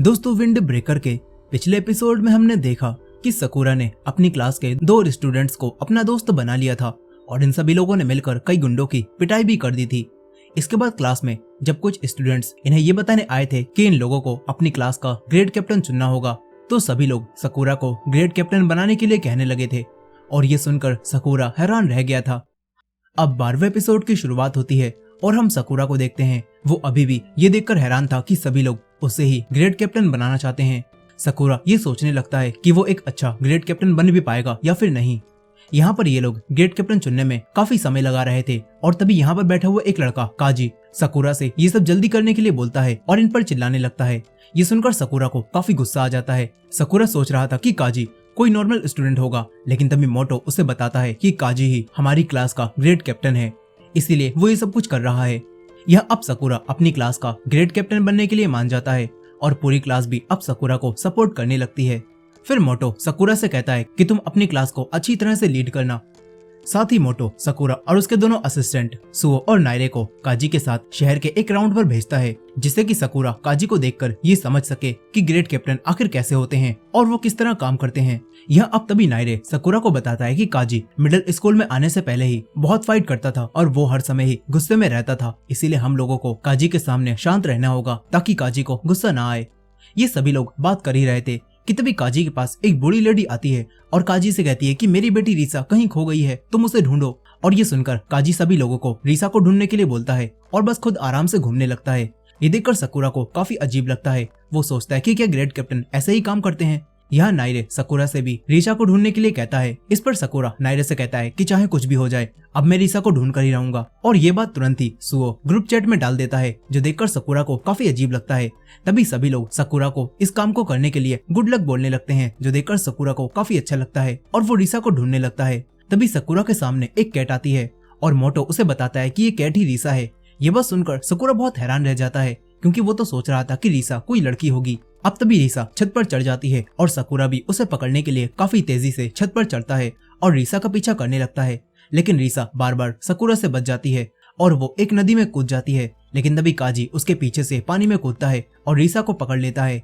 दोस्तों, wind breaker के पिछले एपिसोड में हमने देखा कि सकुरा ने अपनी क्लास के 2 स्टूडेंट्स को अपना दोस्त बना लिया था और इन सभी लोगों ने मिलकर कई गुंडों की पिटाई भी कर दी थी। इसके बाद क्लास में जब कुछ स्टूडेंट्स इन्हें ये बताने आए थे कि इन लोगों को अपनी क्लास का ग्रेड कैप्टन चुनना होगा, तो सभी लोग सकुरा को ग्रेड कैप्टन बनाने के लिए कहने लगे थे और ये सुनकर सकुरा हैरान रह गया था। अब 12वें एपिसोड की शुरुआत होती है और हम सकुरा को देखते हैं। वो अभी भी ये देखकर हैरान था कि सभी लोग उसे ही ग्रेड कैप्टन बनाना चाहते हैं। सकुरा ये सोचने लगता है कि वो एक अच्छा ग्रेड कैप्टन बन भी पाएगा या फिर नहीं। यहाँ पर ये लोग ग्रेड कैप्टन चुनने में काफी समय लगा रहे थे और तभी यहाँ पर बैठा हुआ एक लड़का काजी सकुरा से ये सब जल्दी करने के लिए बोलता है और इन पर चिल्लाने लगता है। ये सुनकर सकुरा को काफी गुस्सा आ जाता है। सकुरा सोच रहा था कि काजी कोई नॉर्मल स्टूडेंट होगा, लेकिन तभी मोटो उसे बताता है कि काजी ही हमारी क्लास का ग्रेड कैप्टन है, इसीलिए वो ये सब कुछ कर रहा है। यह अब सकुरा अपनी क्लास का ग्रेड कैप्टन बनने के लिए मान जाता है और पूरी क्लास भी अब सकुरा को सपोर्ट करने लगती है। फिर मोटो सकुरा से कहता है कि तुम अपनी क्लास को अच्छी तरह से लीड करना। साथ ही मोटो सकुरा और उसके दोनों असिस्टेंट सुओ और नायरे को काजी के साथ शहर के एक राउंड पर भेजता है, जिससे कि सकुरा काजी को देखकर ये समझ सके कि ग्रेड कैप्टन आखिर कैसे होते हैं और वो किस तरह काम करते हैं। यह अब तभी नायरे सकुरा को बताता है कि काजी मिडिल स्कूल में आने से पहले ही बहुत फाइट करता था और वो हर समय ही गुस्से में रहता था, इसीलिए हम लोगों को काजी के सामने शांत रहना होगा ताकि काजी को गुस्सा ना आए। ये सभी लोग बात कर ही रहे थे कि तभी काजी के पास एक बूढ़ी लेडी आती है और काजी से कहती है कि मेरी बेटी रीसा कहीं खो गई है, तुम उसे ढूंढो। और ये सुनकर काजी सभी लोगों को रीसा को ढूंढने के लिए बोलता है और बस खुद आराम से घूमने लगता है। ये देखकर सकुरा को काफी अजीब लगता है। वो सोचता है कि क्या ग्रेड कैप्टन ऐसे ही काम करते हैं। यहाँ नायरे सकुरा से भी रीसा को ढूंढने के लिए कहता है। इस पर सकुरा नायरे से कहता है कि चाहे कुछ भी हो जाए, अब मैं रीसा को ढूंढ कर ही रहूंगा। और ये बात तुरंत ही सुओ ग्रुप चैट में डाल देता है, जो देखकर सकुरा को काफी अजीब लगता है। तभी सभी लोग सकुरा को इस काम को करने के लिए गुड लक बोलने लगते हैं, जो देखकर सकुरा को काफी अच्छा लगता है और वो रीसा को ढूंढने लगता है। तभी सकुरा के सामने एक कैट आती है और मोटो उसे बताता है कि ये कैट ही रीसा है। ये बात सुनकर सकुरा बहुत हैरान रह जाता है, क्योंकि वो तो सोच रहा था कि रीसा कोई लड़की होगी। अब तभी रीसा छत पर चढ़ जाती है और सकुरा भी उसे पकड़ने के लिए काफी तेजी से छत पर चढ़ता है और रीसा का पीछा करने लगता है, लेकिन रीसा बार बार सकुरा से बच जाती है और वो एक नदी में कूद जाती है। लेकिन तभी काजी उसके पीछे से पानी में कूदता है और रीसा को पकड़ लेता है।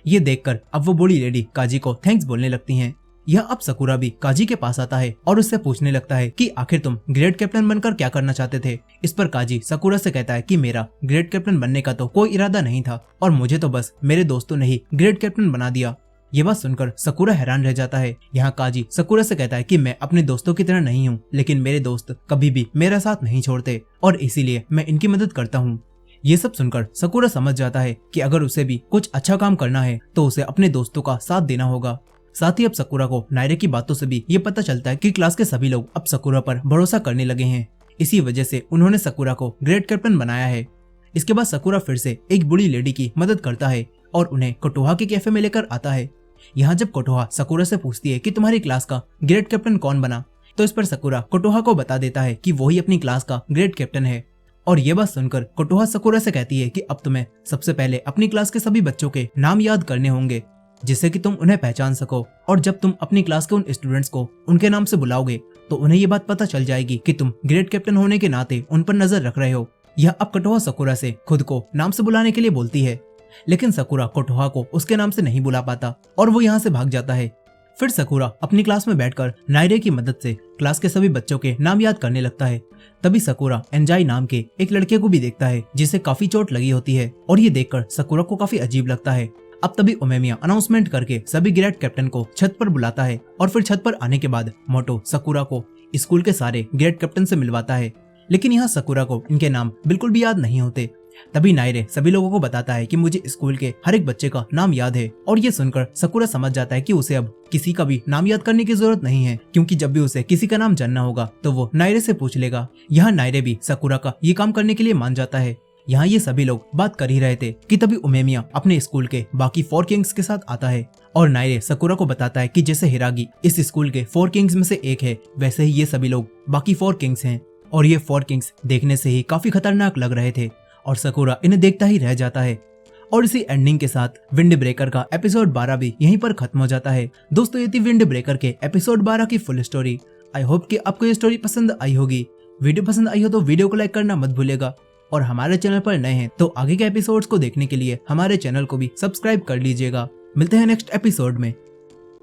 ये देखकर अब वो बूढ़ी लेडी काजी को थैंक्स बोलने लगती हैं। यह अब सकुरा भी काजी के पास आता है और उससे पूछने लगता है कि आखिर तुम ग्रेड कैप्टन बनकर क्या करना चाहते थे। इस पर काजी सकुरा से कहता है कि मेरा ग्रेड कैप्टन बनने का तो कोई इरादा नहीं था और मुझे तो बस मेरे दोस्तों ने ही ग्रेड कैप्टन बना दिया। ये बात सुनकर सकुरा हैरान रह जाता है। यहाँ काजी सकुरा से कहता है कि मैं अपने दोस्तों की तरह नहीं हूँ, लेकिन मेरे दोस्त कभी भी मेरा साथ नहीं छोड़ते और इसीलिए मैं इनकी मदद करता हूँ। ये सब सुनकर सकुरा समझ जाता है कि अगर उसे भी कुछ अच्छा काम करना है तो उसे अपने दोस्तों का साथ देना होगा। साथ ही अब सकुरा को नायरे की बातों से भी ये पता चलता है कि क्लास के सभी लोग अब सकुरा पर भरोसा करने लगे हैं। इसी वजह से उन्होंने सकुरा को ग्रेड कैप्टन बनाया है। इसके बाद सकुरा फिर से एक बूढ़ी लेडी की मदद करता है और उन्हें कोटोहा के कैफे में लेकर आता है। यहाँ जब कोटोहा सकुरा से पूछती है कि तुम्हारी क्लास का ग्रेड कैप्टन कौन बना, तो इस पर सकुरा कोटोहा को बता देता है कि वही अपनी क्लास का ग्रेड कैप्टन है। और ये बात सुनकर कोटोहा सकुरा से कहती है कि अब तुम्हें सबसे पहले अपनी क्लास के सभी बच्चों के नाम याद करने होंगे, जिससे कि तुम उन्हें पहचान सको, और जब तुम अपनी क्लास के उन स्टूडेंट्स को उनके नाम से बुलाओगे तो उन्हें ये बात पता चल जाएगी कि तुम ग्रेड कैप्टन होने के नाते उन पर नजर रख रहे हो। यह अब कोटोहा सकुरा से खुद को नाम से बुलाने के लिए बोलती है, लेकिन सकुरा कोटोहा को उसके नाम से नहीं बुला पाता और वो यहाँ से भाग जाता है। फिर सकुरा अपनी क्लास में बैठकर नायरे की मदद से क्लास के सभी बच्चों के नाम याद करने लगता है। तभी सकुरा एंजाई नाम के एक लड़के को भी देखता है जिसे काफी चोट लगी होती है और ये देखकर सकुरा को काफी अजीब लगता है। अब तभी ओमेमिया अनाउंसमेंट करके सभी ग्रेड कैप्टन को छत पर बुलाता है और फिर छत पर आने के बाद मोटो सकुरा को स्कूल के सारे ग्रेड कैप्टन से मिलवाता है, लेकिन यहाँ सकुरा को इनके नाम बिल्कुल भी याद नहीं होते। तभी नायरे सभी लोगों को बताता है कि मुझे स्कूल के हर एक बच्चे का नाम याद है और ये सुनकर सकुरा समझ जाता है कि उसे अब किसी का भी नाम याद करने की जरूरत नहीं है, क्योंकि जब भी उसे किसी का नाम जानना होगा तो वो नायरे से पूछ लेगा। यहाँ नायरे भी सकुरा का ये काम करने के लिए मान जाता है। यहाँ ये सभी लोग बात कर ही रहे थे कि तभी ओमेमिया अपने स्कूल के बाकी 4 किंग्स के साथ आता है और नायरे सकुरा को बताता है कि जैसे हिरागी इस स्कूल के 4 किंग्स में से एक है, वैसे ही ये सभी लोग बाकी 4 किंग्स हैं और ये 4 किंग्स देखने से ही काफी खतरनाक लग रहे थे और सकुरा इन्हें देखता ही रह जाता है। और इसी एंडिंग के साथ विंड ब्रेकर का एपिसोड 12 भी यहीं पर खत्म हो जाता है। दोस्तों, ये थी विंड ब्रेकर के एपिसोड 12 की फुल स्टोरी। आई होप कि आपको ये स्टोरी पसंद आई होगी। वीडियो पसंद आई हो तो वीडियो को लाइक करना मत भूलिएगा और हमारे चैनल पर नए हैं तो आगे के एपिसोड्स को देखने के लिए हमारे चैनल को भी सब्सक्राइब कर लीजिएगा। मिलते हैं नेक्स्ट एपिसोड में।